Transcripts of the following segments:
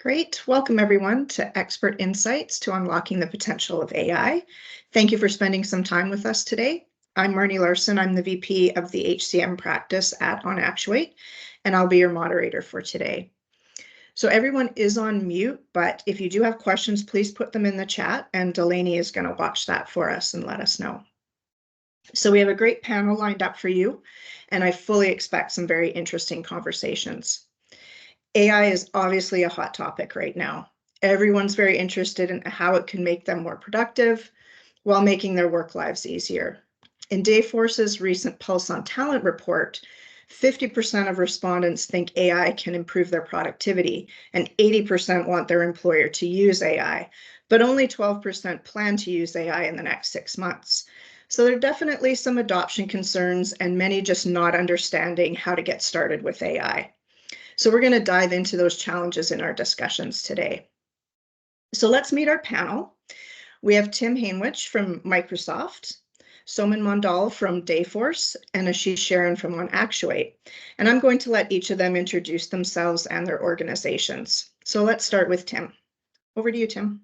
Great. Welcome, everyone, to Expert Insights to Unlocking the Potential of AI. Thank you for spending some time with us today. I'm Marnie Larson. I'm the VP of the HCM practice at OnActuate, and I'll be your moderator for today. So everyone is on mute, but if you do have questions, please put them in the chat, and Delaney is going to watch that for us and let us know. So we have a great panel lined up for you, and I fully expect some very interesting conversations. AI is obviously a hot topic right now. Everyone's very interested in how it can make them more productive while making their work lives easier. In Dayforce's recent Pulse on Talent report, 50% of respondents think AI can improve their productivity, and 80% want their employer to use AI, but only 12% plan to use AI in the next 6 months. So there are definitely some adoption concerns and many just not understanding how to get started with AI. So we're going to dive into those challenges in our discussions today. So let's meet our panel. We have Tim Hanewich from Microsoft, Somen Mondal from Dayforce, and Ashish Sharan from OnActuate. And I'm going to let each of them introduce themselves and their organizations. So let's start with Tim. Over to you, Tim.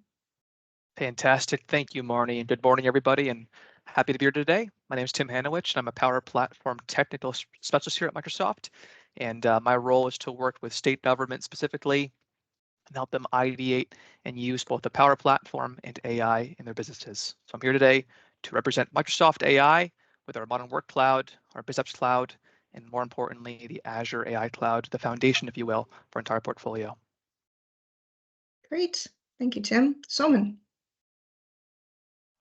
Fantastic. Thank you, Marnie. And good morning, everybody. And happy to be here today. My name is Tim Hanewich, and I'm a Power Platform Technical Specialist here at Microsoft. And my role is to work with state government specifically and help them ideate and use both the Power Platform and AI in their businesses. So I'm here today to represent Microsoft AI with our Modern Work Cloud, our BizOps Cloud, and more importantly, the Azure AI Cloud, the foundation, if you will, for our entire portfolio. Great. Thank you, Tim. Somen.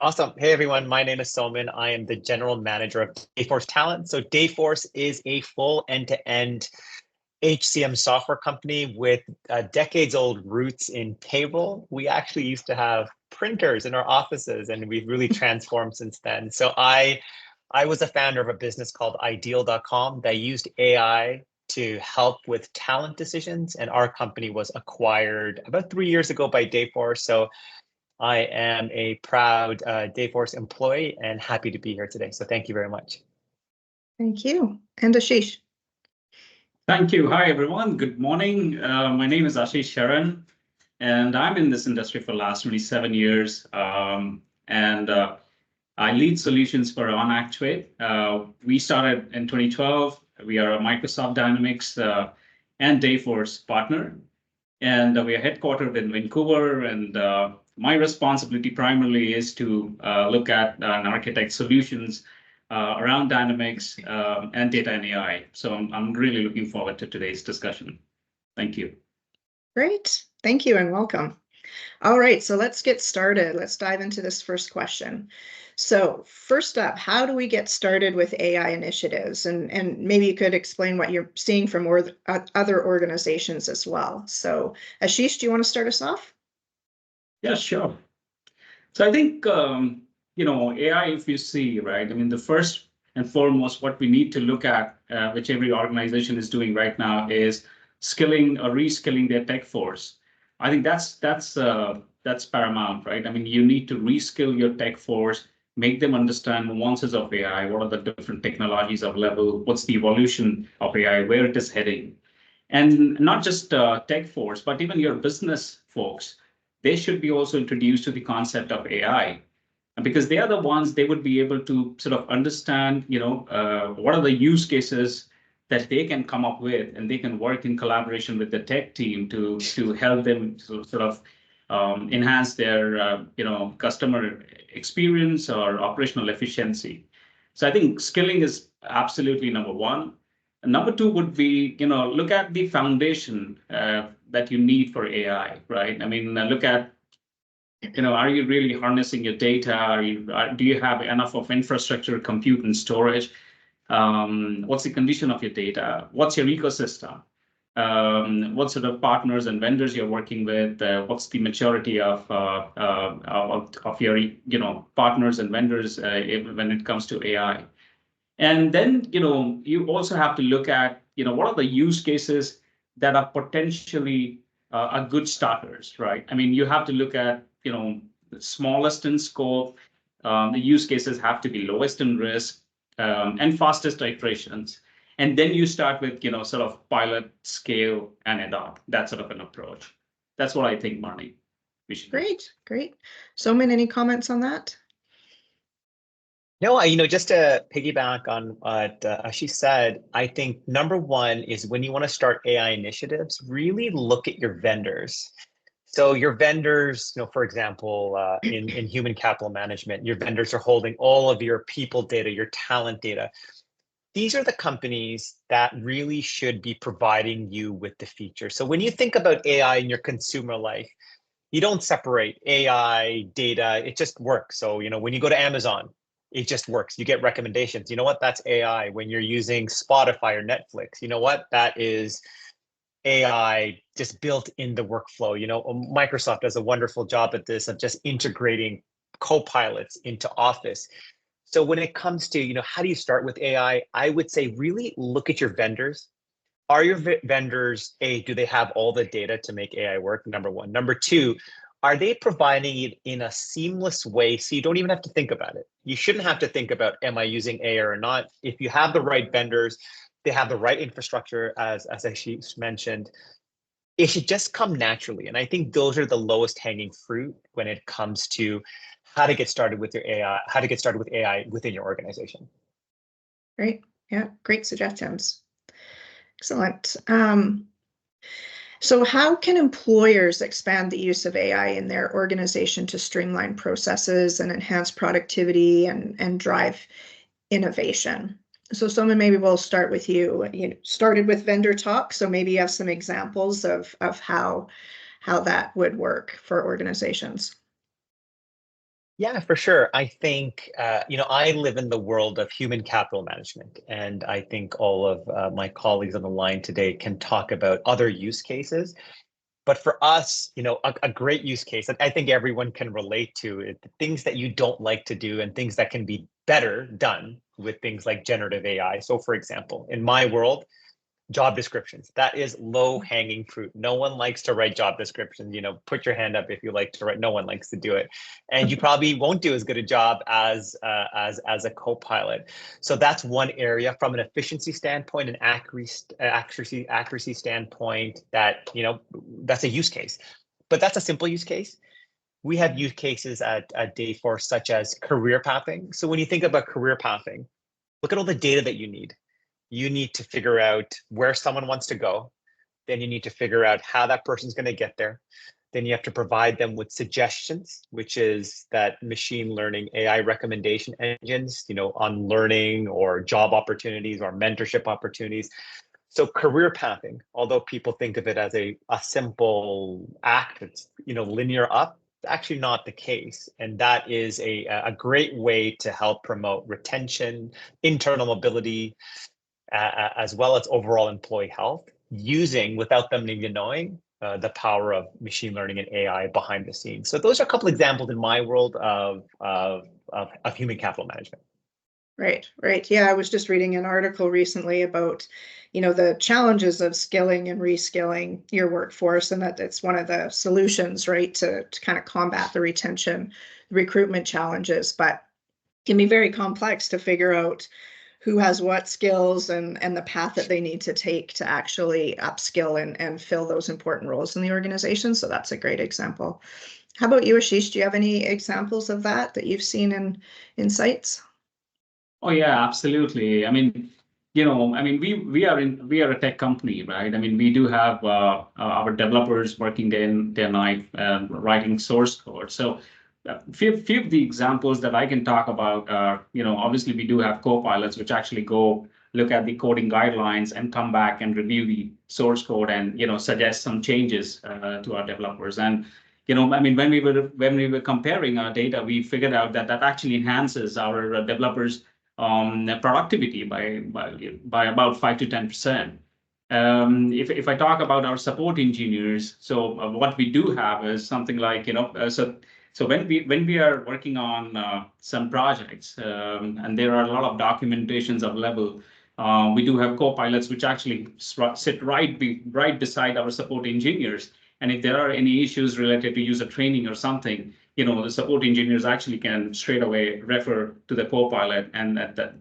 Awesome. Hey, everyone. My name is Somen. I am the General Manager of Dayforce Talent. So Dayforce is a full end-to-end HCM software company with decades-old roots in payroll. We actually used to have printers in our offices, and we've really transformed since then. So I was a founder of a business called Ideal.com that used AI to help with talent decisions, and our company was acquired about 3 years ago by Dayforce. So I am a proud Dayforce employee and happy to be here today. So thank you very much. Thank you. And Ashish. Thank you. Hi, everyone. Good morning. My name is Ashish Sharan, and I'm in this industry for the last 27 years. I lead solutions for OnActuate. We started in 2012. We are a Microsoft Dynamics and Dayforce partner, and we are headquartered in Vancouver. And my responsibility primarily is to look at and architect solutions around Dynamics and data and AI. So I'm really looking forward to today's discussion. Thank you. Great. Thank you and welcome. All right, so let's get started. Let's dive into this first question. So first up, how do we get started with AI initiatives? And maybe you could explain what you're seeing from other organizations as well. So Ashish, do you want to start us off? Yeah, sure. So I think, AI, if you see, right, I mean, the first and foremost, what we need to look at, which every organization is doing right now, is skilling or reskilling their tech force. I think that's paramount, right? I mean, you need to reskill your tech force, make them understand nuances of AI, what are the different technologies available, what's the evolution of AI, where it is heading. And not just tech force, but even your business folks, they should be also introduced to the concept of AI, because they are the ones they would be able to sort of understand, what are the use cases that they can come up with, and they can work in collaboration with the tech team to help them sort of enhance their customer experience or operational efficiency. So I think skilling is absolutely number one. And number two would be, look at the foundation that you need for AI, right? I mean, look at, are you really harnessing your data? Do you have enough of infrastructure, compute, and storage? What's the condition of your data? What's your ecosystem? What sort of partners and vendors you're working with? What's the maturity of your partners and vendors when it comes to AI? And then you also have to look at what are the use cases that are potentially are good starters, right? I mean, you have to look at the smallest in scope. The use cases have to be lowest in risk and fastest iterations. And then you start with sort of pilot, scale, and adopt, that sort of an approach. that's what I think, Marnie. We should do. Great. Somen, any comments on that? No, just to piggyback on what Ashish said, I think number one is when you want to start AI initiatives, really look at your vendors. So your vendors, for example, in human capital management, your vendors are holding all of your people data, your talent data. These are the companies that really should be providing you with the feature. So when you think about AI in your consumer life, you don't separate AI data, it just works. So, when you go to Amazon, it just works. You get recommendations. You know what? That's AI. When you're using Spotify or Netflix, you know what? That is AI just built in the workflow. Microsoft does a wonderful job at this of just integrating co-pilots into Office. So when it comes to, how do you start with AI? I would say really look at your vendors. Are your vendors, do they have all the data to make AI work? Number one. Number two, are they providing it in a seamless way so you don't even have to think about it? You shouldn't have to think about, am I using AI or not? If you have the right vendors, they have the right infrastructure, as Ashish mentioned, it should just come naturally. And I think those are the lowest hanging fruit when it comes to how to get started with your AI, how to get started with AI within your organization. Great. Yeah, great suggestions. Excellent. So how can employers expand the use of AI in their organization to streamline processes and enhance productivity and drive innovation? So Somen, maybe we'll start with you. You started with vendor talk, so maybe you have some examples of how that would work for organizations. Yeah, for sure. I think, I live in the world of human capital management, and I think all of my colleagues on the line today can talk about other use cases. But for us, a great use case that I think everyone can relate to is the things that you don't like to do and things that can be better done with things like generative AI. So for example, in my world, job descriptions. That is low hanging fruit. No one likes to write job descriptions. Put your hand up if you like to write. No one likes to do it, and you probably won't do as good a job as a co-pilot. So that's one area from an efficiency standpoint and accuracy standpoint that that's a use case, but that's a simple use case. We have use cases at Dayforce such as career pathing. So when you think about career pathing, look at all the data that you need. You need to figure out where someone wants to go. Then you need to figure out how that person's going to get there. Then you have to provide them with suggestions, which is that machine learning AI recommendation engines, on learning or job opportunities or mentorship opportunities. So career pathing, although people think of it as a simple act, it's linear up, it's actually not the case. And that is a great way to help promote retention, internal mobility, as well as overall employee health, using, without them even knowing, the power of machine learning and AI behind the scenes. So those are a couple examples in my world of human capital management. Right. Yeah, I was just reading an article recently about, the challenges of skilling and reskilling your workforce, and that it's one of the solutions, right, to kind of combat the retention, recruitment challenges. But it can be very complex to figure out who has what skills and the path that they need to take to actually upskill and fill those important roles in the organization. So that's a great example. How about you, Ashish? Do you have any examples of that you've seen in sites? Oh yeah, absolutely. I mean, we are a tech company, right? I mean, we do have our developers working day and night writing source code. So few of the examples that I can talk about are, obviously we do have co-pilots which actually go look at the coding guidelines and come back and review the source code and suggest some changes to our developers. And I mean, when we were comparing our data, we figured out that actually enhances our developers' productivity by about 5 to 10%. If I talk about our support engineers, so what we do have is something like so when we are working on some projects and there are a lot of documentations available, we do have co-pilots which actually sit right beside our support engineers. And if there are any issues related to user training or something, the support engineers actually can straight away refer to the co-pilot, and that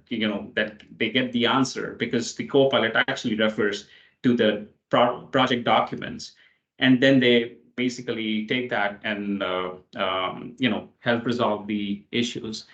they get the answer because the co-pilot actually refers to the project documents, and then they basically take that and help resolve the issues.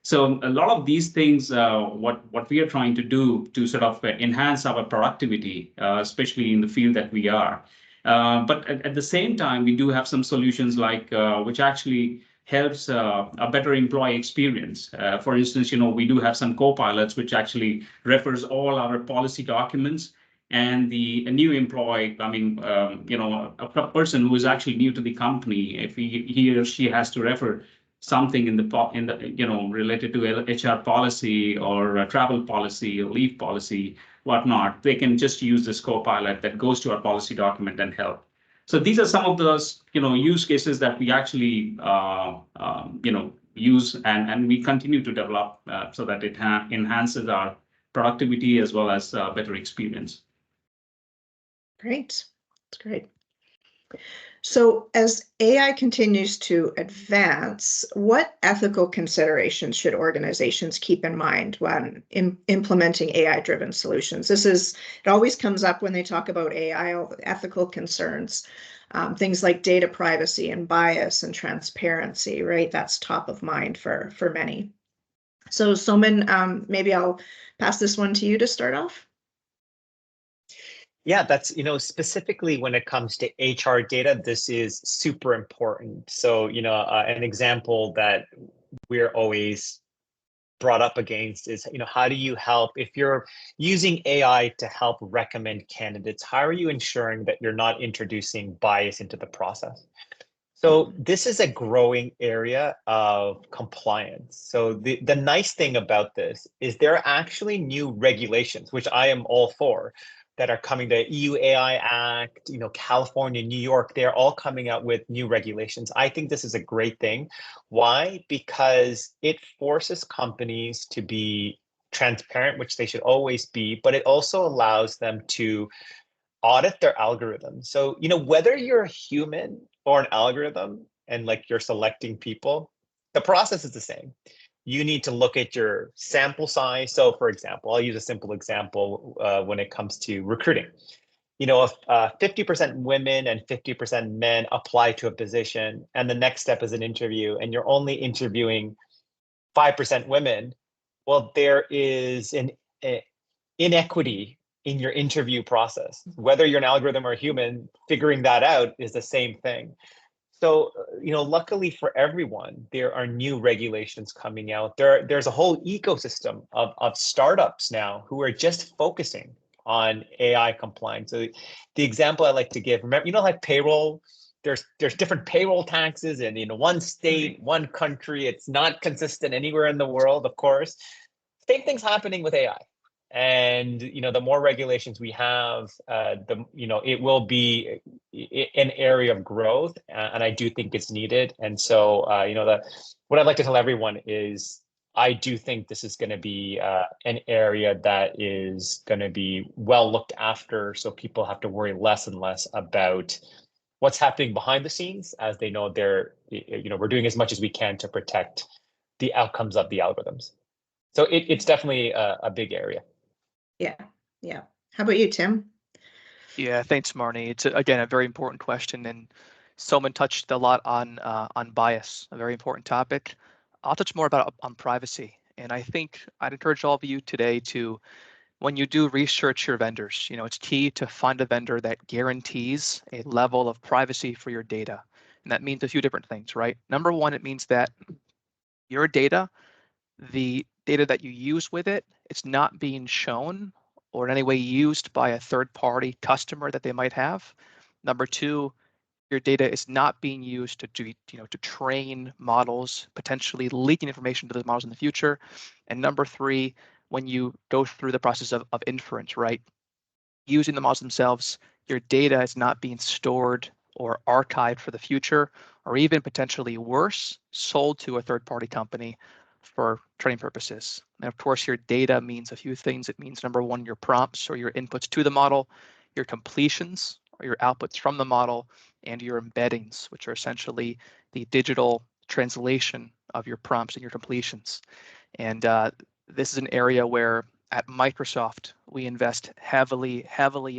So a lot of these things, what we are trying to do to sort of enhance our productivity, especially in the field that we are. But at the same time, we do have some solutions like which actually helps a better employee experience. For instance, we do have some co-pilots which actually refers all our policy documents, and a new employee, a person who is actually new to the company, if he or she has to refer something in the related to HR policy or a travel policy or leave policy, whatnot, they can just use this co-pilot that goes to our policy document and help. So these are some of those use cases that we actually use, and we continue to develop so that it enhances our productivity as well as better experience. Great. That's great. So as AI continues to advance, what ethical considerations should organizations keep in mind when implementing AI-driven solutions? It always comes up when they talk about AI, all the ethical concerns, things like data privacy and bias and transparency, right? That's top of mind for many. So Somen, maybe I'll pass this one to you to start off. Yeah, that's, specifically when it comes to HR data, this is super important. So, an example that we're always brought up against is, how do you help if you're using AI to help recommend candidates? How are you ensuring that you're not introducing bias into the process? So this is a growing area of compliance. So the nice thing about this is there are actually new regulations, which I am all for, that are coming. The EU AI Act, California, New York, they're all coming out with new regulations. I think this is a great thing. Why? Because it forces companies to be transparent, which they should always be, but it also allows them to audit their algorithm. So, whether you're a human or an algorithm and like you're selecting people, the process is the same. You need to look at your sample size. So for example, I'll use a simple example when it comes to recruiting. If 50% women and 50% men apply to a position and the next step is an interview and you're only interviewing 5% women, well, there is an inequity in your interview process. Whether you're an algorithm or a human, figuring that out is the same thing. So, luckily for everyone, there are new regulations coming out. There's a whole ecosystem of startups now who are just focusing on AI compliance. So the example I like to give, remember, like payroll, there's different payroll taxes in one state, one country. It's not consistent anywhere in the world, of course. Same thing's happening with AI. And the more regulations we have, it will be an area of growth, and I do think it's needed. And so, what I'd like to tell everyone is, I do think this is going to be an area that is going to be well looked after. So people have to worry less and less about what's happening behind the scenes, as they know we're doing as much as we can to protect the outcomes of the algorithms. So it's definitely a big area. Yeah. How about you, Tim? Yeah, thanks, Marnie. It's again a very important question, and Somen touched a lot on bias, a very important topic. I'll touch more about on privacy, and I think I'd encourage all of you today to, when you do research your vendors, it's key to find a vendor that guarantees a level of privacy for your data, and that means a few different things, right? Number one, it means that your data, the data that you use with it, it's not being shown or in any way used by a third-party customer that they might have. Number two, your data is not being used to train models, potentially leaking information to those models in the future. And number three, when you go through the process of inference, right, using the models themselves, your data is not being stored or archived for the future, or even potentially worse, sold to a third-party company for training purposes. And of course, your data means a few things. It means, number one, your prompts or your inputs to the model, your completions or your outputs from the model, and your embeddings, which are essentially the digital translation of your prompts and your completions. And this is an area where at Microsoft, we invest heavily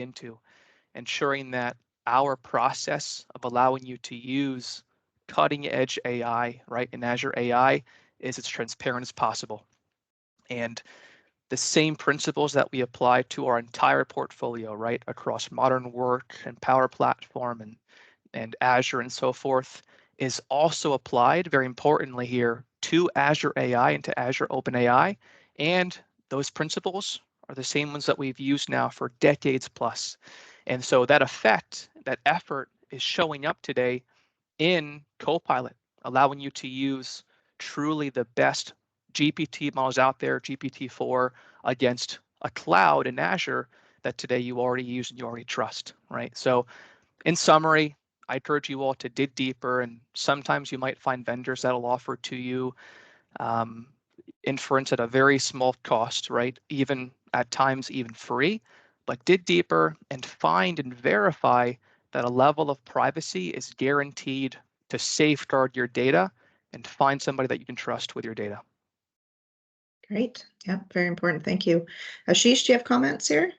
into ensuring that our process of allowing you to use cutting edge AI, right, in Azure AI is as transparent as possible. And the same principles that we apply to our entire portfolio, right, across modern work and Power Platform and Azure and so forth, is also applied, very importantly here, to Azure AI and to Azure OpenAI. And those principles are the same ones that we've used now for decades plus. And so that effect, that effort is showing up today in Copilot, allowing you to use truly the best GPT models out there, GPT-4, against a cloud in Azure that today you already use and you already trust, right? So in summary, I encourage you all to dig deeper, and sometimes you might find vendors that'll offer to you inference at a very small cost, right? Even at times even free, but dig deeper and find and verify that a level of privacy is guaranteed to safeguard your data, and find somebody that you can trust with your data. Great. Yeah, very important. Thank you. Ashish, do you have comments here?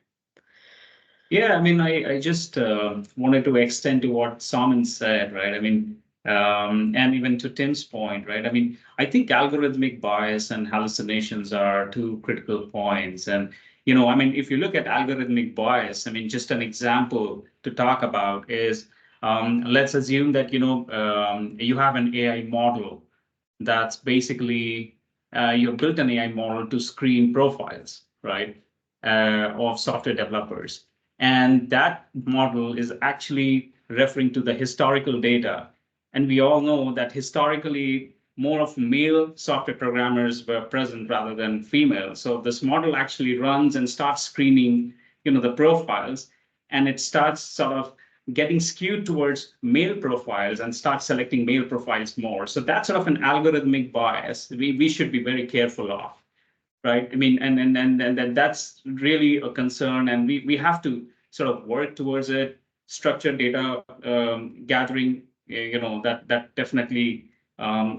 Yeah, I mean, I just wanted to extend to what Somen said, right? I mean, and even to Tim's point, right? I mean, I think algorithmic bias and hallucinations are two critical points. And, I mean, if you look at algorithmic bias, I mean, just an example to talk about is, let's assume that, you have an AI model that's basically, you've built an AI model to screen profiles, right, of software developers. And that model is actually referring to the historical data. And we all know that historically, more of male software programmers were present rather than female. So this model actually runs and starts screening, the profiles, and it starts sort of getting skewed towards male profiles and start selecting male profiles more. So that's sort of an algorithmic bias we should be very careful of, right? I mean, and that's really a concern, and we have to sort of work towards it. Structured data gathering, that definitely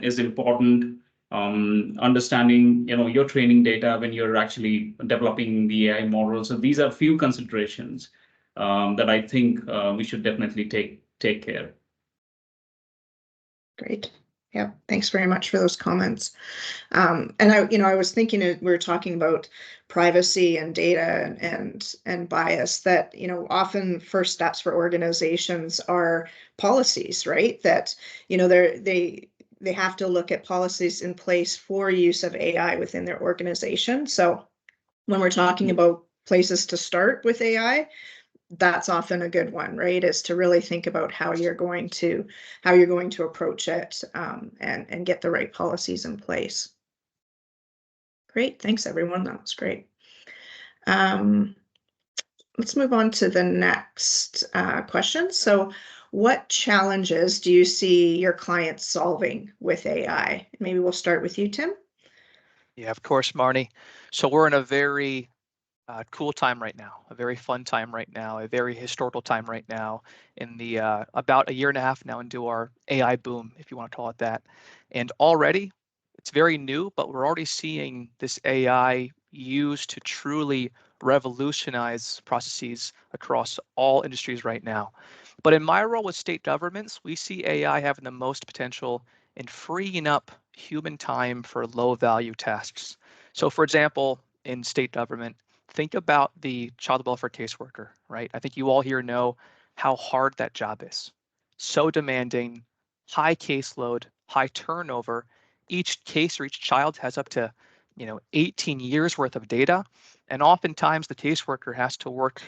is important. Understanding, your training data when you're actually developing the AI model. So these are few considerations that I think we should definitely take care. Great. Yeah, thanks very much for those comments. And I was thinking we were talking about privacy and data and bias, that, often first steps for organizations are policies, right? That, they have to look at policies in place for use of AI within their organization. So when we're talking about places to start with AI, that's often a good one, right? Is to really think about how you're going to approach it, and get the right policies in place. Great, thanks everyone. That was great. Let's move on to the next question. So, what challenges do you see your clients solving with AI? Maybe we'll start with you, Tim. Yeah, of course, Marnie. So we're in a very cool time right now, a very fun time right now, a very historical time right now in the about a year and a half now into our AI boom, if you want to call it that. And already, it's very new, but we're already seeing this AI used to truly revolutionize processes across all industries right now. But in my role with state governments, we see AI having the most potential in freeing up human time for low value tasks. So for example, in state government, think about the child welfare caseworker, right? I think you all here know how hard that job is. So demanding, high caseload, high turnover. Each case or each child has up to 18 years worth of data. And oftentimes the caseworker has to work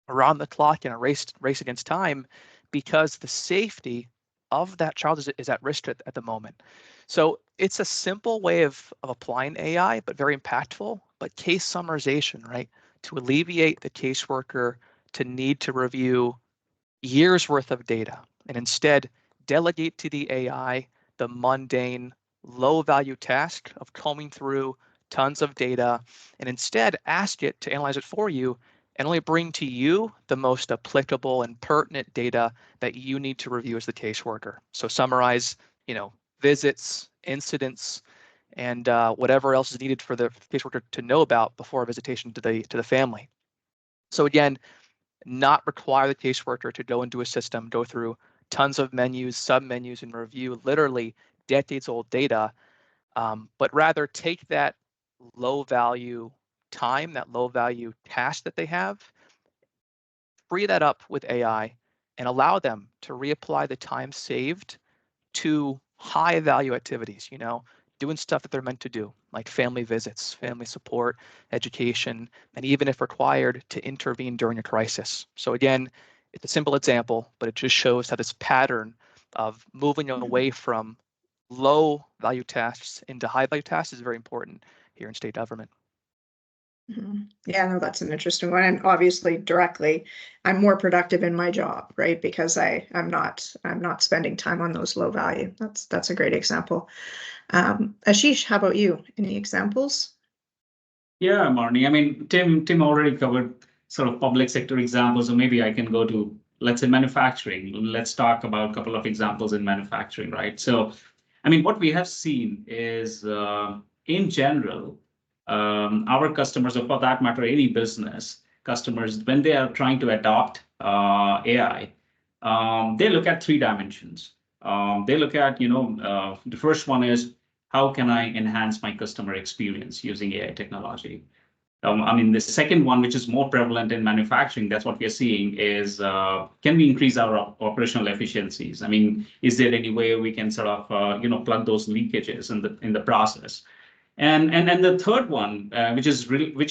around the clock in a race against time because the safety of that child is at risk at the moment. So it's a simple way of applying AI, but very impactful. But case summarization, right? To alleviate the caseworker to need to review years worth of data and instead delegate to the AI the mundane, low value task of combing through tons of data and instead ask it to analyze it for you and only bring to you the most applicable and pertinent data that you need to review as the caseworker. So summarize, visits, incidents, and whatever else is needed for the caseworker to know about before a visitation to the family. So again, not require the caseworker to go into a system, go through tons of menus, sub-menus, and review literally decades-old data, but rather take that low-value time, that low-value task that they have, free that up with AI, and allow them to reapply the time saved to high value activities, doing stuff that they're meant to do, like family visits, family support, education, and even if required, to intervene during a crisis. So again, it's a simple example, but it just shows how this pattern of moving away from low value tasks into high value tasks is very important here in state government. Yeah, no, that's an interesting one. And obviously directly, I'm more productive in my job, right? Because I'm not spending time on those low value. That's a great example. Ashish, how about you? Any examples? Yeah, Marnie. I mean, Tim already covered sort of public sector examples, so maybe I can go to, let's say, manufacturing. Let's talk about a couple of examples in manufacturing, right? So, I mean, what we have seen is, in general, our customers, or for that matter, any business customers, when they are trying to adopt AI, they look at three dimensions. They look at, the first one is, how can I enhance my customer experience using AI technology? I mean, the second one, which is more prevalent in manufacturing, that's what we are seeing, is can we increase our operational efficiencies? I mean, is there any way we can sort of plug those leakages in the process? And the third one, which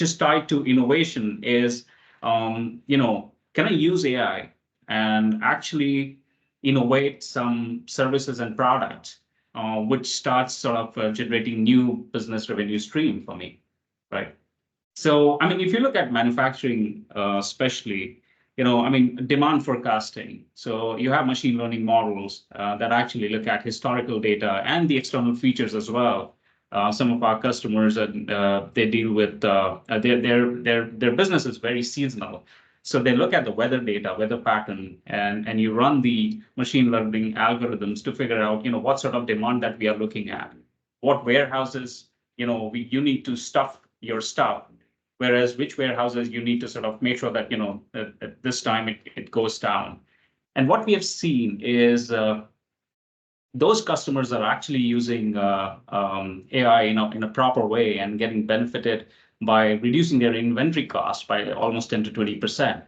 is tied to innovation, is can I use AI and actually innovate some services and products, which starts sort of generating new business revenue stream for me, right? So, I mean, if you look at manufacturing, especially, I mean, demand forecasting. So you have machine learning models that actually look at historical data and the external features as well. Some of our customers, they deal with their business is very seasonal. So they look at the weather data, weather pattern, and you run the machine learning algorithms to figure out, what sort of demand that we are looking at, what warehouses, you need to stuff your stuff, whereas which warehouses you need to sort of make sure that, at this time it goes down. And what we have seen is those customers are actually using AI in a proper way and getting benefited by reducing their inventory cost by almost 10 to 20%.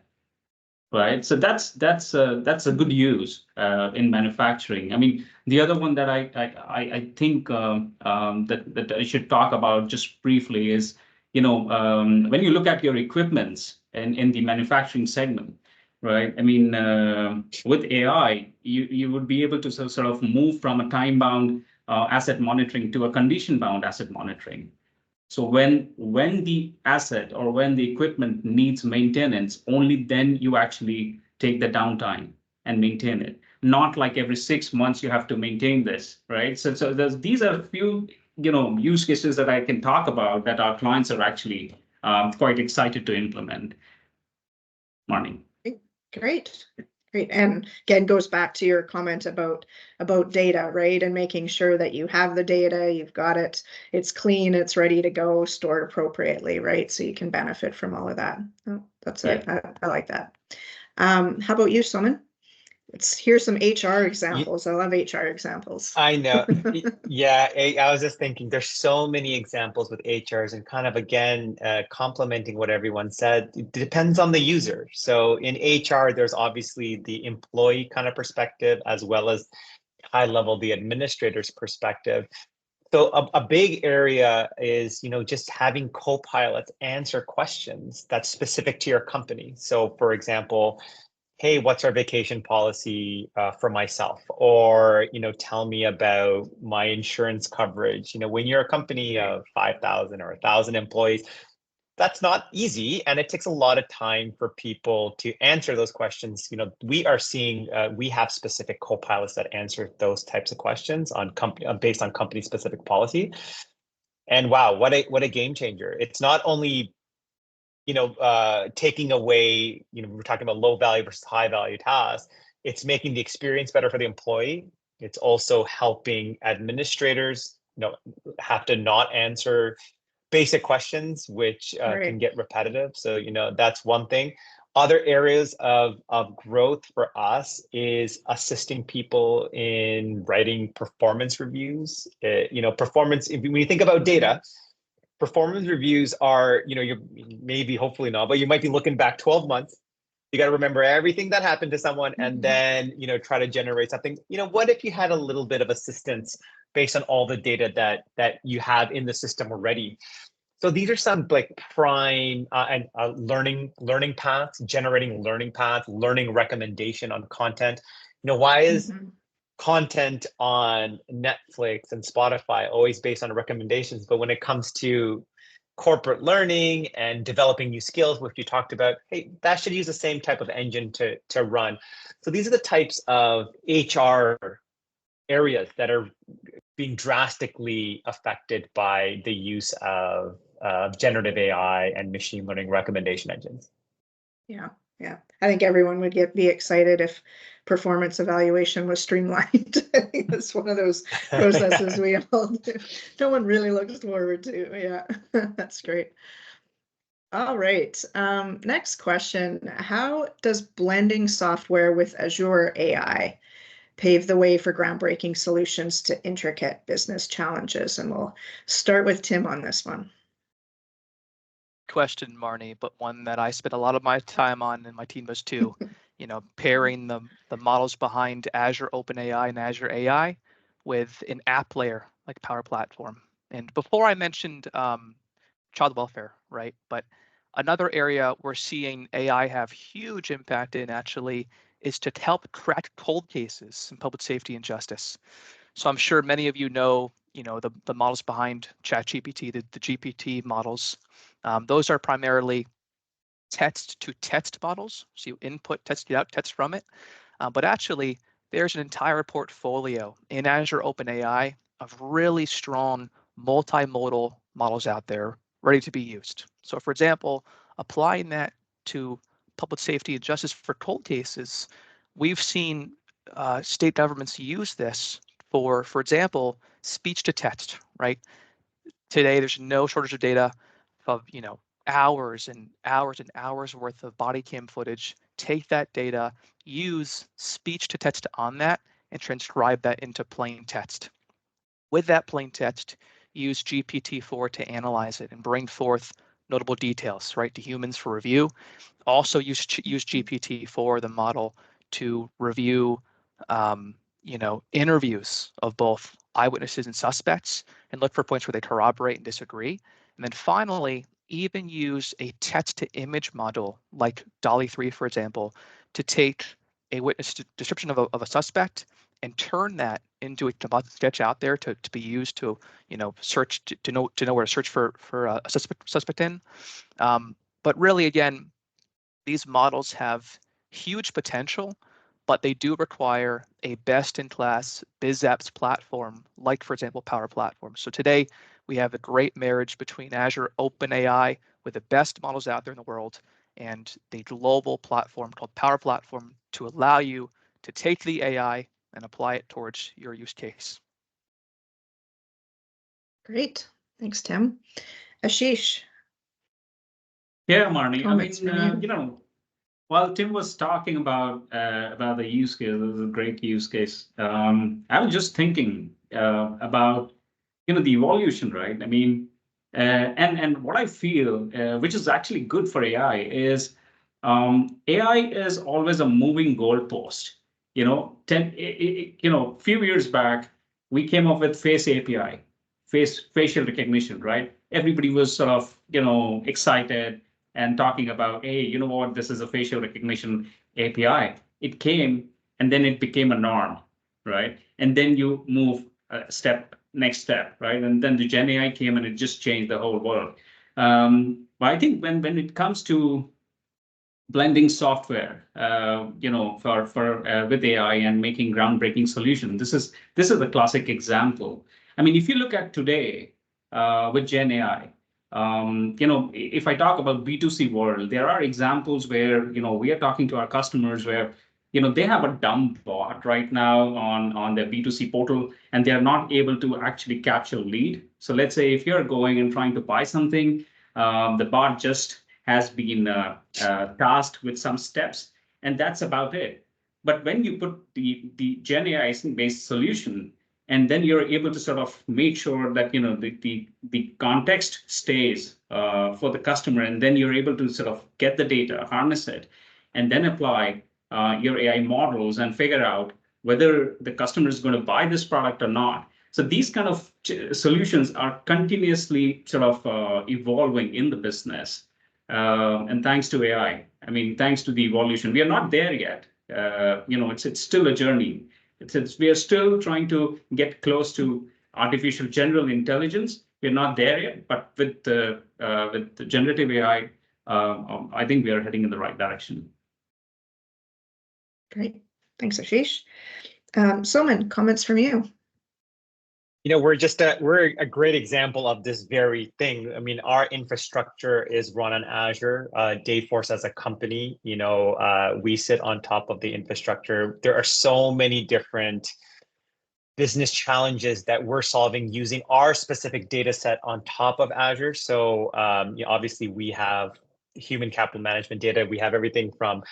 Right, so that's a good use in manufacturing. I mean, the other one that I think that I should talk about just briefly is, when you look at your equipments in the manufacturing segment, right? I mean, with AI, you would be able to sort of move from a time-bound asset monitoring to a condition-bound asset monitoring. So when the asset or when the equipment needs maintenance, only then you actually take the downtime and maintain it. Not like every 6 months you have to maintain this, right? So these are a few use cases that I can talk about that our clients are actually quite excited to implement. Marnie. Great. Great. And again, goes back to your comment about data, right? And making sure that you have the data, you've got it, it's clean, it's ready to go, stored appropriately, right? So you can benefit from all of that. Oh, that's it. I like that. How about you, Somen? Here's some HR examples. I love HR examples. I know. Yeah, I was just thinking there's so many examples with HRs, and kind of again, complementing what everyone said, it depends on the user. So in HR, there's obviously the employee kind of perspective, as well as high level, the administrator's perspective. So a big area is, just having co-pilots answer questions that's specific to your company. So for example, hey, what's our vacation policy for myself? Or, tell me about my insurance coverage. When you're a company of 5,000 or 1,000 employees, that's not easy. And it takes a lot of time for people to answer those questions. We are seeing, we have specific co-pilots that answer those types of questions based on company specific policy. And wow, what a game changer. It's not only taking away, we're talking about low value versus high value tasks. It's making the experience better for the employee. It's also helping administrators, have to not answer basic questions, which can get repetitive. So, that's one thing. Other areas of growth for us is assisting people in writing performance reviews. Performance, if we think about data, performance reviews are, you maybe, hopefully not, but you might be looking back 12 months. You got to remember everything that happened to someone and then, try to generate something. What if you had a little bit of assistance based on all the data that you have in the system already? So these are some like prime and learning paths, generating learning paths, learning recommendation on content. Why is content on Netflix and Spotify always based on recommendations? But when it comes to corporate learning and developing new skills, which you talked about, hey, that should use the same type of engine to run. So these are the types of HR areas that are being drastically affected by the use of generative AI and machine learning recommendation engines. Yeah. I think everyone would be excited if performance evaluation was streamlined. I think that's one of those processes we all do. No one really looks forward to. Yeah, that's great. All right. Next question. How does blending software with Azure AI pave the way for groundbreaking solutions to intricate business challenges? And we'll start with Tim on this one. Question, Marnie, but one that I spent a lot of my time on, and my team does too. Pairing the models behind Azure OpenAI and Azure AI with an app layer like Power Platform. And before I mentioned child welfare, right? But another area we're seeing AI have huge impact in actually is to help crack cold cases in public safety and justice. So I'm sure many of you know the models behind ChatGPT, the GPT models. Those are primarily text-to-text models. So you input text, get out text from it. But actually, there's an entire portfolio in Azure OpenAI of really strong multimodal models out there ready to be used. So for example, applying that to public safety and justice for cold cases, we've seen state governments use this for example, speech to text, right? Today, there's no shortage of data of, hours and hours and hours worth of body cam footage. Take that data, use speech to text on that, and transcribe that into plain text. With that plain text, use GPT-4 to analyze it and bring forth notable details, right, to humans for review. Also use GPT-4, the model, to review interviews of both eyewitnesses and suspects and look for points where they corroborate and disagree. And then finally, even use a text-to-image model like DALL-E 3, for example, to take a witness description of a suspect and turn that into a composite sketch out there to be used to search to know where to search for a suspect in. But really, again, these models have huge potential, but they do require a best-in-class BizApps platform, like, for example, Power Platform. So today, we have a great marriage between Azure OpenAI with the best models out there in the world and the global platform called Power Platform to allow you to take the AI and apply it towards your use case. Great. Thanks, Tim. Ashish. Yeah, Marnie. I mean, while Tim was talking about the use case, it was a great use case. I was just thinking about the evolution, right? I mean, and what I feel, which is actually good for AI, is AI is always a moving goalpost. Few years back, we came up with Face API, facial recognition, right? Everybody was sort of excited and talking about, hey, you know what, this is a facial recognition API. It came and then it became a norm, right? And then you move next step, right? And then the Gen AI came and it just changed the whole world. But I think when it comes to blending software, with AI and making groundbreaking solutions, this is a classic example. I mean, if you look at today with Gen AI, if I talk about B2C world, there are examples where we are talking to our customers where they have a dumb bot right now on their B2C portal, and they are not able to actually capture lead. So let's say if you're going and trying to buy something, the bot just has been tasked with some steps, and that's about it. But when you put the Gen AI based solution, and then you're able to sort of make sure that the context stays for the customer, and then you're able to sort of get the data, harness it, and then apply your AI models and figure out whether the customer is going to buy this product or not. So these kind of solutions are continuously sort of evolving in the business. And thanks to AI, I mean, thanks to the evolution, we are not there yet. It's still a journey. We are still trying to get close to artificial general intelligence. We're not there yet, but with the generative AI, I think we are heading in the right direction. Great. Thanks, Ashish. Somen, comments from you? We're a great example of this very thing. I mean, our infrastructure is run on Azure. Dayforce as a company, we sit on top of the infrastructure. There are so many different business challenges that we're solving using our specific data set on top of Azure. So obviously we have human capital management data. We have everything from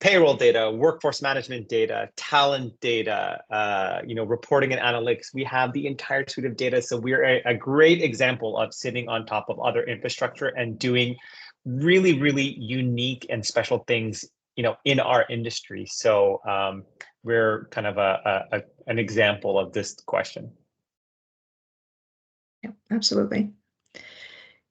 payroll data, workforce management data, talent data, reporting and analytics. We have the entire suite of data. So we're a great example of sitting on top of other infrastructure and doing really, really unique and special things, in our industry. So we're kind of an example of this question. Yeah, absolutely.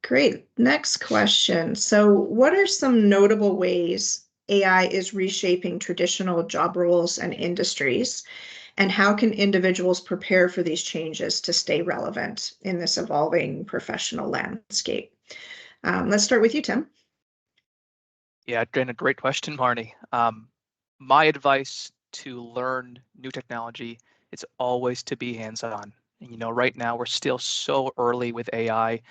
Great. Next question. So what are some notable ways AI is reshaping traditional job roles and industries, and how can individuals prepare for these changes to stay relevant in this evolving professional landscape? Let's start with you, Tim. Yeah, again, a great question, Marnie. My advice to learn new technology is always to be hands-on. Right now we're still so early with AI,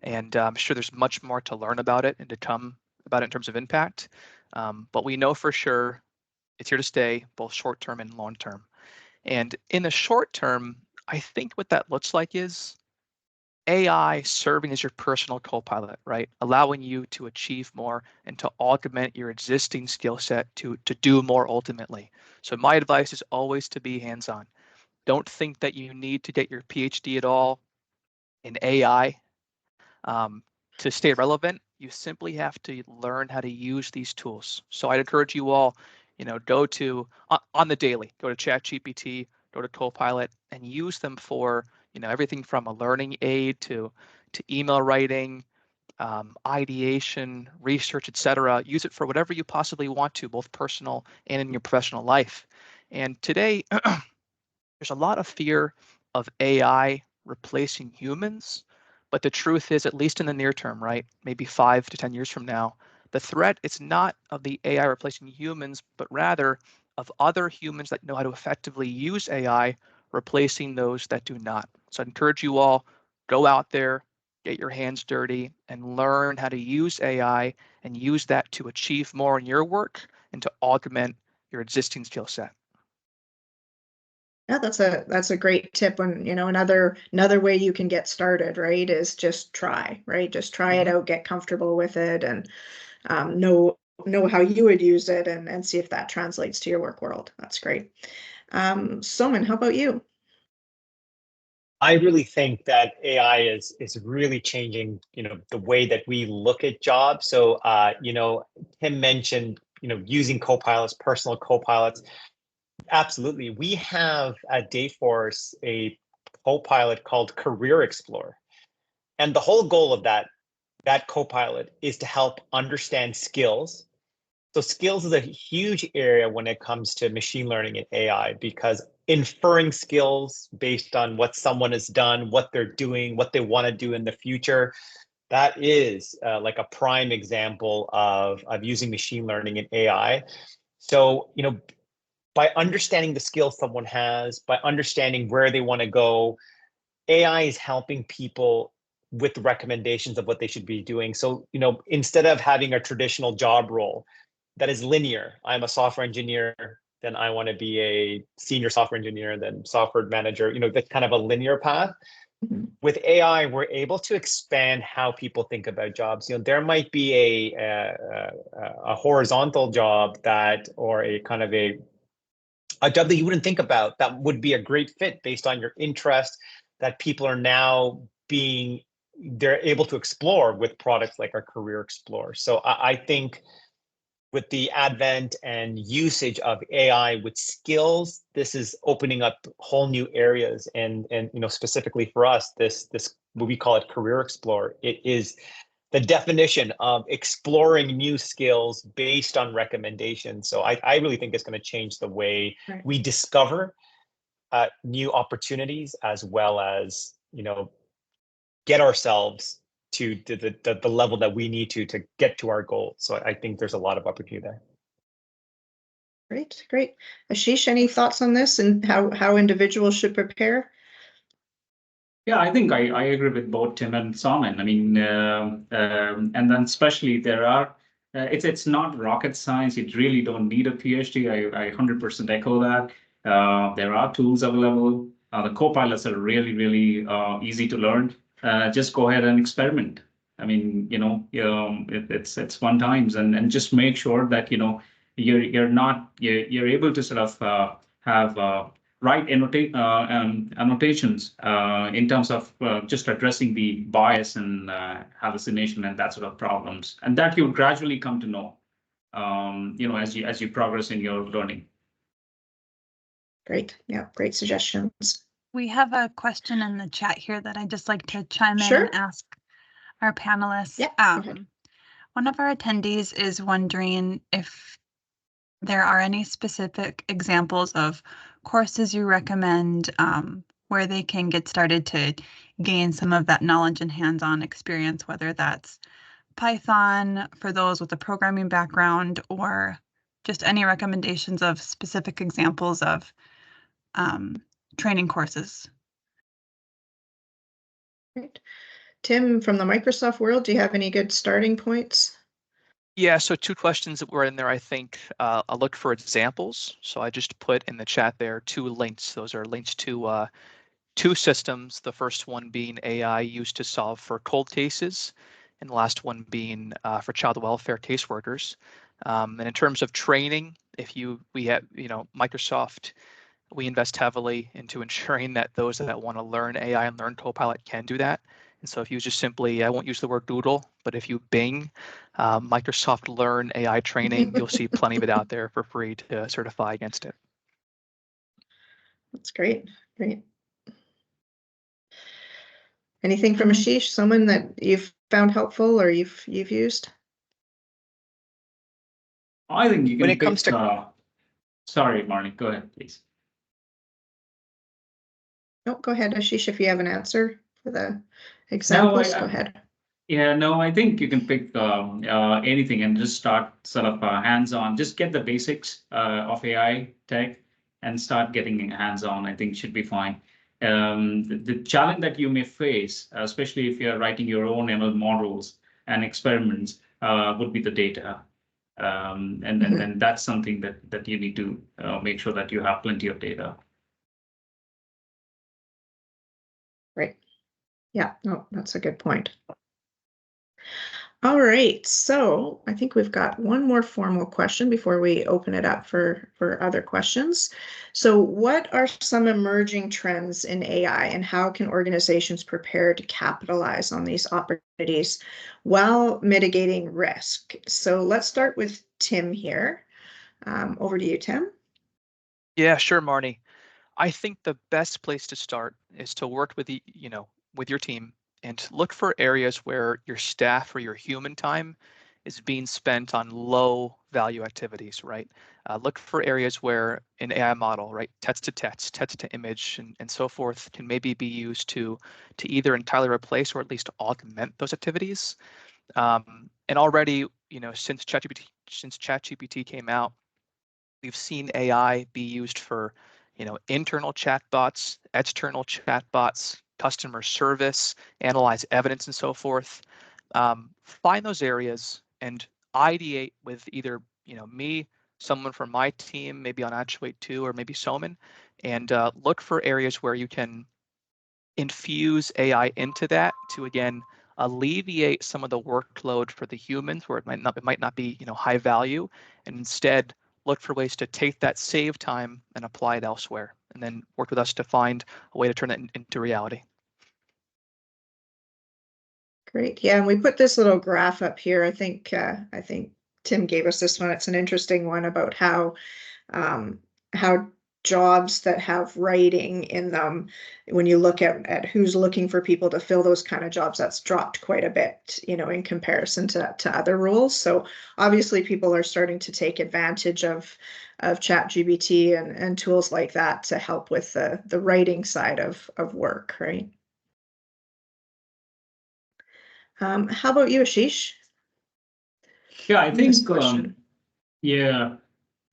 and I'm sure there's much more to learn about it and to come about it in terms of impact. But we know for sure it's here to stay, both short term and long term. And in the short term, I think what that looks like is AI serving as your personal co-pilot, right? Allowing you to achieve more and to augment your existing skill set to do more ultimately. So my advice is always to be hands-on. Don't think that you need to get your PhD at all in AI to stay relevant. You simply have to learn how to use these tools. So I'd encourage you all, go to on the daily, go to ChatGPT, go to Copilot, and use them for everything from a learning aid to email writing, ideation, research, etc. Use it for whatever you possibly want to, both personal and in your professional life. And today, there's a lot of fear of AI replacing humans, but the truth is, at least in the near term, right, maybe 5 to 10 years from now, the threat is not of the AI replacing humans, but rather of other humans that know how to effectively use AI replacing those that do not. So I encourage you all, go out there, get your hands dirty, and learn how to use AI and use that to achieve more in your work and to augment your existing skill set. Yeah, that's a great tip. And another way you can get started, right, is just try, right? Just try it out, get comfortable with it, and know how you would use it, and see if that translates to your work world. That's great. Somen, how about you? I really think that AI is really changing, the way that we look at jobs. So, Tim mentioned, using copilots, personal copilots. Absolutely. We have at Dayforce a copilot called Career Explorer. And the whole goal of that copilot is to help understand skills. So skills is a huge area when it comes to machine learning and AI, because inferring skills based on what someone has done, what they're doing, what they want to do in the future, that is like a prime example of using machine learning and AI. So, by understanding the skills someone has, by understanding where they want to go, AI is helping people with recommendations of what they should be doing. So, instead of having a traditional job role that is linear, I'm a software engineer, then I want to be a senior software engineer, then software manager, that's kind of a linear path. Mhm. With AI, we're able to expand how people think about jobs. There might be a horizontal job or a kind of a job that you wouldn't think about that would be a great fit based on your interest, that people are now they're able to explore with products like our Career Explorer. So I think with the advent and usage of AI with skills, this is opening up whole new areas. And specifically for us, this what we call it Career Explorer. It is the definition of exploring new skills based on recommendations. So I really think it's going to change the way we discover new opportunities, as well as get ourselves to the level that we need to get to our goals. So I think there's a lot of opportunity there. Great. Ashish, any thoughts on this and how individuals should prepare? Yeah, I think I agree with both Tim and Somen. I mean, and then especially it's not rocket science. You really don't need a PhD. I 100% echo that. There are tools available. The co-pilots are really, really easy to learn. Just go ahead and experiment. I mean, it's fun times, and just make sure that you're able to sort of have right annotations in terms of just addressing the bias and hallucination and that sort of problems, and that you gradually come to know, as you progress in your learning. Great. Yeah, great suggestions. We have a question in the chat here that I'd just like to chime in Sure. and ask our panelists. Yeah, go ahead. One of our attendees is wondering if there are any specific examples of courses you recommend where they can get started to gain some of that knowledge and hands-on experience, whether that's Python for those with a programming background, or just any recommendations of specific examples of training courses. Great. Tim, from the Microsoft world, do you have any good starting points? Yeah, so 2 questions that were in there, I think. I looked for examples. So I just put in the chat there 2 links. Those are links to 2 systems. The first one being AI used to solve for cold cases, and the last one being for child welfare caseworkers. And in terms of training, we have, Microsoft, we invest heavily into ensuring that those that want to learn AI and learn Copilot can do that. And so if you just simply, I won't use the word Google, but if you Bing Microsoft Learn AI training, you'll see plenty of it out there for free to certify against it. That's great. Anything from Ashish, someone that you've found helpful or you've used? I think you can When it comes to sorry, Marnie, go ahead, please. No, go ahead, Ashish, if you have an answer for the examples, go ahead. Yeah, no, I think you can pick anything and just start sort of hands-on. Just get the basics of AI tech and start getting hands-on. I think should be fine. The challenge that you may face, especially if you're writing your own ML models and experiments, would be the data. And that's something that you need to make sure that you have plenty of data. Right. Yeah, no, that's a good point. All right, so I think we've got one more formal question before we open it up for other questions. So what are some emerging trends in AI, and how can organizations prepare to capitalize on these opportunities while mitigating risk? So let's start with Tim here. Over to you, Tim. Yeah, sure, Marnie. I think the best place to start is to work with with your team and look for areas where your staff or your human time is being spent on low value activities, right? Look for areas where an AI model, right, text to text, text to image, and so forth, can maybe be used to either entirely replace or at least augment those activities. And already, since ChatGPT came out, we've seen AI be used for, internal chatbots, external chatbots, customer service, analyze evidence, and so forth. Find those areas and ideate with either, me, someone from my team, maybe on Actuate 2, or maybe Somen, and look for areas where you can infuse AI into that to, again, alleviate some of the workload for the humans where it might not be, high value, and instead look for ways to take that save time and apply it elsewhere, and then work with us to find a way to turn that into reality. Great. Yeah, and we put this little graph up here. I think Tim gave us this one. It's an interesting one about how jobs that have writing in them, when you look at who's looking for people to fill those kind of jobs, that's dropped quite a bit, in comparison to other roles. So obviously people are starting to take advantage of ChatGPT and tools like that to help with the writing side of work, right? How about you, Ashish? Yeah, I think, Question. yeah,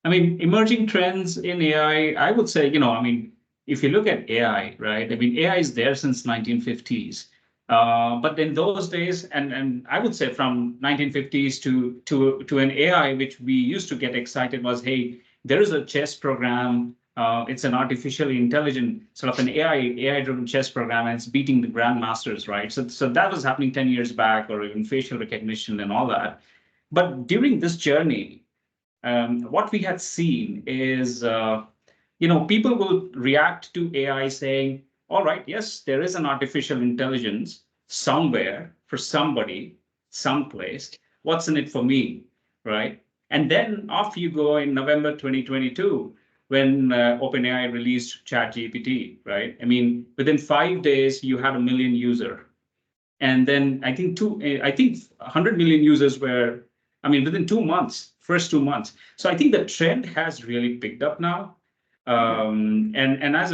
I mean, emerging trends in AI, I would say, if you look at AI, right? I mean, AI is there since 1950s. But in those days, and I would say from 1950s to an AI, which we used to get excited was, hey, there is a chess program. It's an artificially intelligent sort of an AI-driven chess program, and it's beating the grandmasters, right? So that was happening 10 years back, or even facial recognition and all that. But during this journey, what we had seen is, people will react to AI saying, all right, yes, there is an artificial intelligence somewhere for somebody, someplace. What's in it for me, right? And then off you go in November 2022, when OpenAI released ChatGPT, right? I mean, within 5 days, you had 1 million users. And then I think 100 million users were, within 2 months, first 2 months. So I think the trend has really picked up now. And as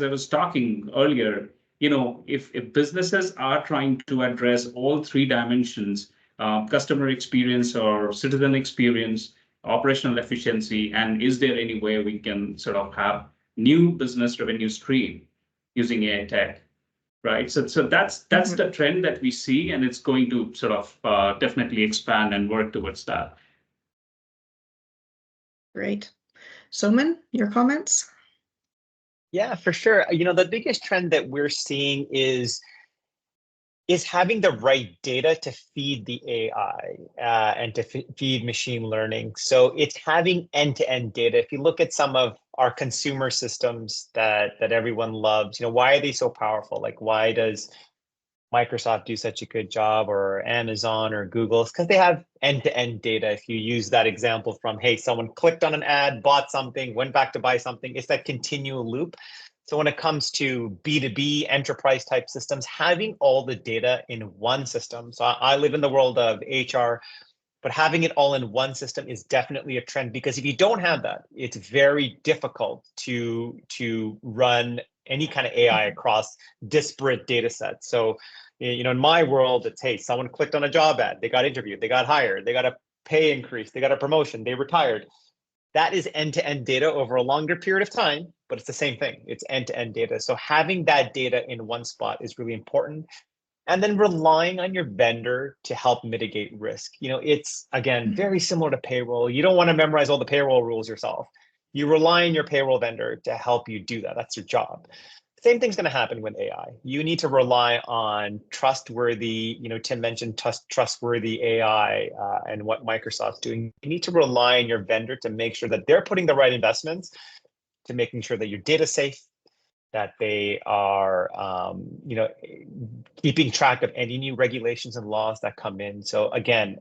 I was talking earlier, if businesses are trying to address all 3 dimensions, customer experience or citizen experience, operational efficiency, and is there any way we can sort of have new business revenue stream using AI tech? Right. So that's the trend that we see, and it's going to sort of definitely expand and work towards that. Great. Somen, your comments? Yeah, for sure. The biggest trend that we're seeing is having the right data to feed the AI and to feed machine learning. So it's having end-to-end data. If you look at some of our consumer systems that everyone loves, why are they so powerful? Like, why does Microsoft do such a good job, or Amazon or Google? It's because they have end-to-end data. If you use that example from, hey, someone clicked on an ad, bought something, went back to buy something, it's that continual loop. So when it comes to B2B enterprise type systems, having all the data in one system. So I live in the world of HR, but having it all in one system is definitely a trend, because if you don't have that, it's very difficult to run any kind of AI across disparate data sets. So, in my world, it's, hey, someone clicked on a job ad, they got interviewed, they got hired, they got a pay increase, they got a promotion, they retired. That is end-to-end data over a longer period of time, but it's the same thing. It's end-to-end data. So having that data in one spot is really important. And then relying on your vendor to help mitigate risk. It's, again, very similar to payroll. You don't want to memorize all the payroll rules yourself. You rely on your payroll vendor to help you do that. That's your job. Same thing's going to happen with AI. You need to rely on trustworthy, Tim mentioned trustworthy AI and what Microsoft's doing. You need to rely on your vendor to make sure that they're putting the right investments to making sure that your data's safe, that they are, keeping track of any new regulations and laws that come in. So again,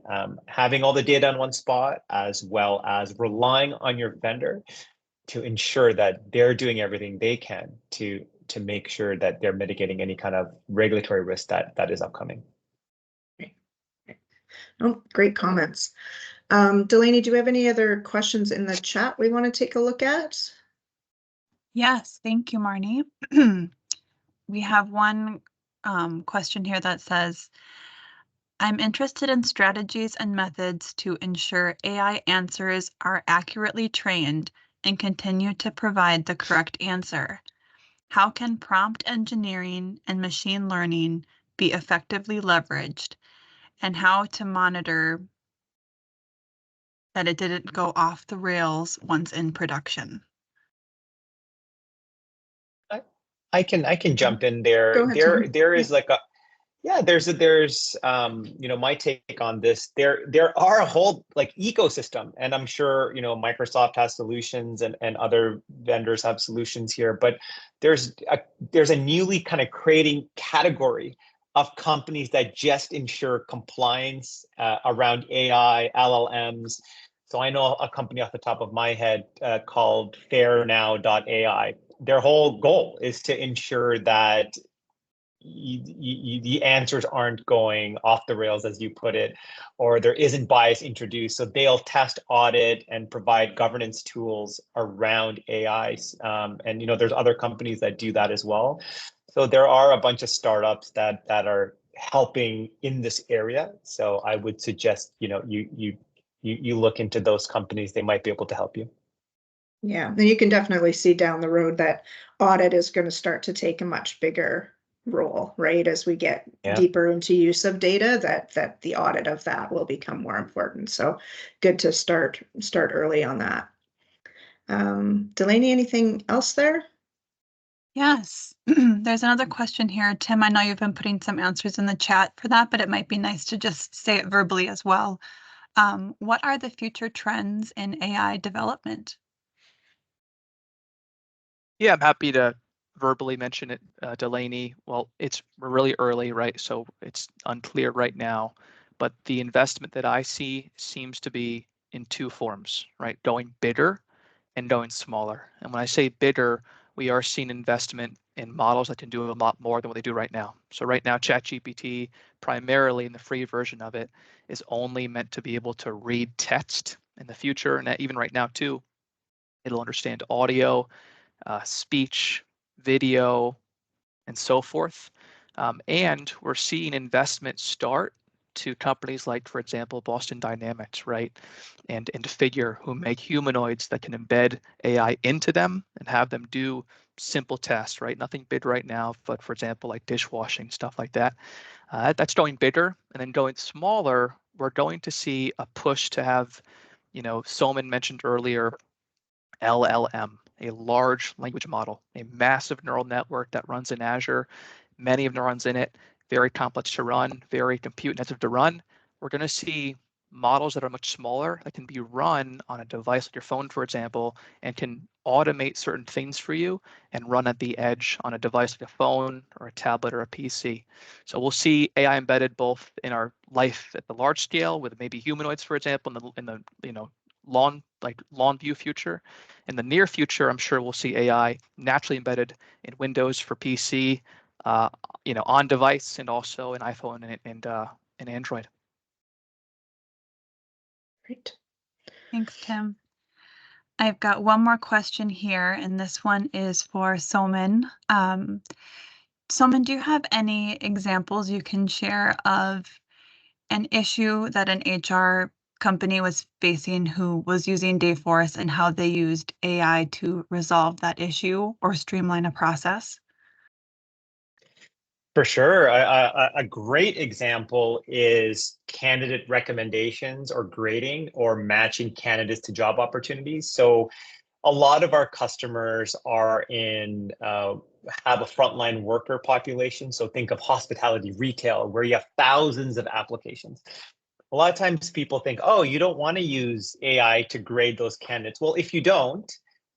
having all the data in one spot, as well as relying on your vendor to ensure that they're doing everything they can to make sure that they're mitigating any kind of regulatory risk that is upcoming. Oh, great comments. Delaney, do we have any other questions in the chat we want to take a look at? Yes, thank you, Marnie. We have one question here that says, I'm interested in strategies and methods to ensure AI answers are accurately trained and continue to provide the correct answer. How can prompt engineering and machine learning be effectively leveraged, and how to monitor that it didn't go off the rails once in production? I can jump in there. Go ahead, Tom. There is like a my take on this. There are a whole like ecosystem, and I'm sure Microsoft has solutions and other vendors have solutions here, but there's a newly kind of creating category of companies that just ensure compliance around AI, LLMs. So I know a company off the top of my head called FairNow.ai. Their whole goal is to ensure that the answers aren't going off the rails, as you put it, or there isn't bias introduced. So they'll test, audit, and provide governance tools around AI. And there's other companies that do that as well. So there are a bunch of startups that are helping in this area. So I would suggest you look into those companies. They might be able to help you. Yeah, and you can definitely see down the road that audit is going to start to take a much bigger role, right? As we get deeper into use of data, that the audit of that will become more important. So good to start early on that. Delaney, anything else there? Yes, there's another question here. Tim, I know you've been putting some answers in the chat for that, but it might be nice to just say it verbally as well. What are the future trends in AI development? Yeah, I'm happy to verbally mention it, Delaney. Well, it's really early, right? So it's unclear right now, but the investment that I see seems to be in two forms, right? Going bigger and going smaller. And when I say bigger, we are seeing investment in models that can do a lot more than what they do right now. So right now, ChatGPT, primarily in the free version of it, is only meant to be able to read text. In the future, and even right now too, it'll understand audio, speech, video, and so forth. And we're seeing investment start to companies like, for example, Boston Dynamics, right? And Figure, who make humanoids that can embed AI into them and have them do simple tasks, right? Nothing big right now, but for example, like dishwashing, stuff like that. That's going bigger. And then going smaller, we're going to see a push to have, Somen mentioned earlier, LLM, a large language model, a massive neural network that runs in Azure, many of neurons in it, very complex to run, very compute intensive to run. We're going to see models that are much smaller that can be run on a device like your phone, for example, and can automate certain things for you and run at the edge on a device like a phone or a tablet or a PC. So we'll see AI embedded both in our life at the large scale with maybe humanoids, for example, in the long view future. In the near future, I'm sure we'll see AI naturally embedded in Windows for PC, on device, and also in iPhone and Android. Great. Thanks, Tim. I've got one more question here, and this one is for Somen. Somen, do you have any examples you can share of an issue that an HR company was facing who was using Dayforce and how they used AI to resolve that issue or streamline a process? For sure. A great example is candidate recommendations or grading or matching candidates to job opportunities. So a lot of our customers are have a frontline worker population. So think of hospitality, retail, where you have thousands of applications. A lot of times people think, oh, you don't want to use AI to grade those candidates. Well, if you don't,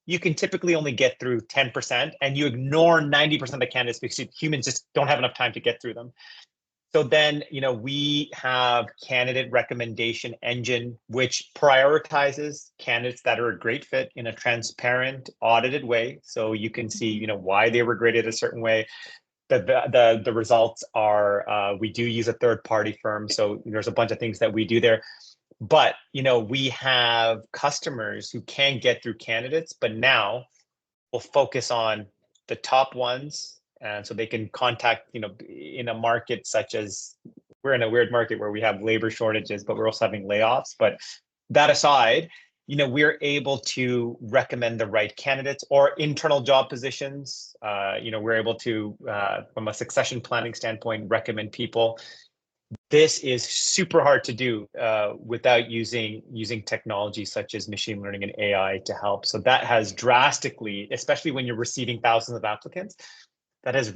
you can typically only get through 10% and you ignore 90% of the candidates because humans just don't have enough time to get through them. So then, we have candidate recommendation engine, which prioritizes candidates that are a great fit in a transparent, audited way. So you can see, why they were graded a certain way. The results are, we do use a third-party firm. So there's a bunch of things that we do there. But, we have customers who can get through candidates, but now we'll focus on the top ones. And so they can contact, in a market such as, we're in a weird market where we have labor shortages, but we're also having layoffs. But that aside, we're able to recommend the right candidates or internal job positions. We're able to, from a succession planning standpoint, recommend people. This is super hard to do without using technology such as machine learning and AI to help. So that has drastically, especially when you're receiving thousands of applicants, that has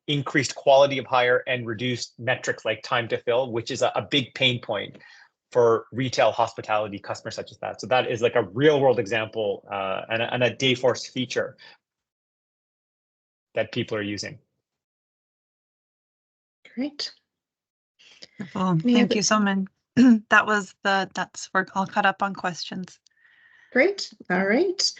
increased quality of hire and reduced metrics like time to fill, which is a big pain point for retail hospitality customers such as that. So that is like a real world example and a Dayforce feature that people are using. Great. Well, thank you, Somen. We're all caught up on questions. Great. All right.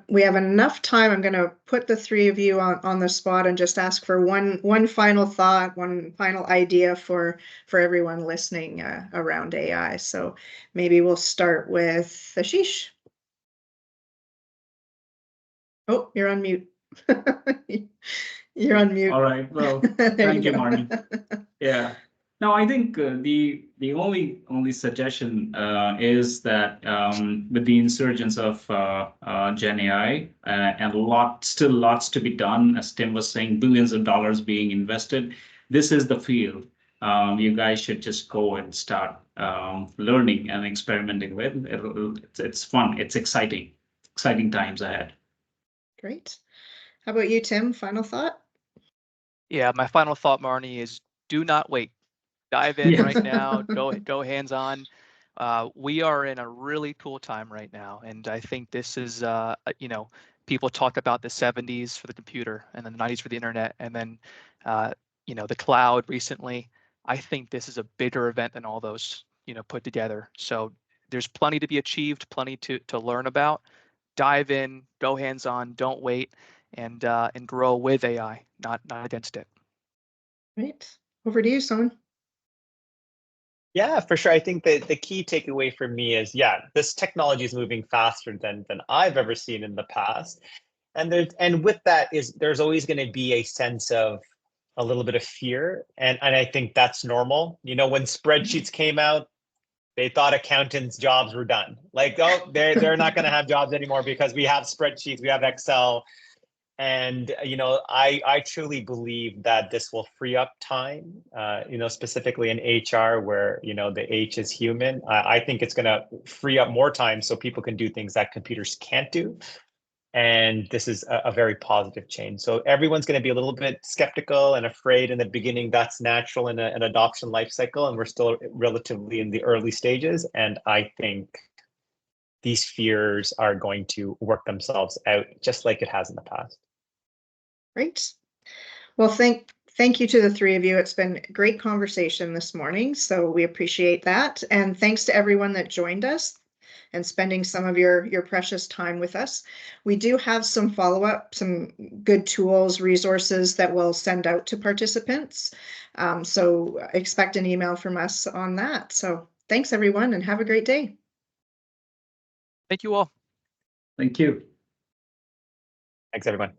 We have enough time. I'm gonna put the three of you on the spot and just ask for one final thought, one final idea for everyone listening around AI. So maybe we'll start with Ashish. Oh, you're on mute. You're on mute. All right. Well, thank you, Marnie. Yeah. No, I think the only suggestion is that with the insurgence of Gen AI and still lots to be done, as Tim was saying, billions of dollars being invested, this is the field you guys should just go and start learning and experimenting with. It's fun. It's exciting times ahead. Great. How about you, Tim? Final thought? Yeah, my final thought, Marnie, is do not wait. Dive in right now. Go hands on. We are in a really cool time right now, and I think this is people talk about the 70s for the computer and then the 90s for the internet, and then the cloud recently. I think this is a bigger event than all those put together. So there's plenty to be achieved, plenty to learn about. Dive in, go hands on, don't wait, and grow with AI, not against it. Great. Over to you, Somen. Yeah, for sure. I think that the key takeaway for me is, this technology is moving faster than I've ever seen in the past. And with that there's always going to be a sense of a little bit of fear. And I think that's normal. When spreadsheets came out, they thought accountants' jobs were done. Like, oh, they're not going to have jobs anymore because we have spreadsheets, we have Excel. And, I truly believe that this will free up time, specifically in HR where, the H is human. I think it's going to free up more time so people can do things that computers can't do. And this is a very positive change. So everyone's going to be a little bit skeptical and afraid in the beginning. That's natural in an adoption life cycle. And we're still relatively in the early stages. And I think these fears are going to work themselves out just like it has in the past. Great. Well, thank you to the three of you. It's been a great conversation this morning, so we appreciate that. And thanks to everyone that joined us and spending some of your precious time with us. We do have some follow-up, some good tools, resources that we'll send out to participants. So expect an email from us on that. So thanks, everyone, and have a great day. Thank you all. Thank you. Thanks, everyone.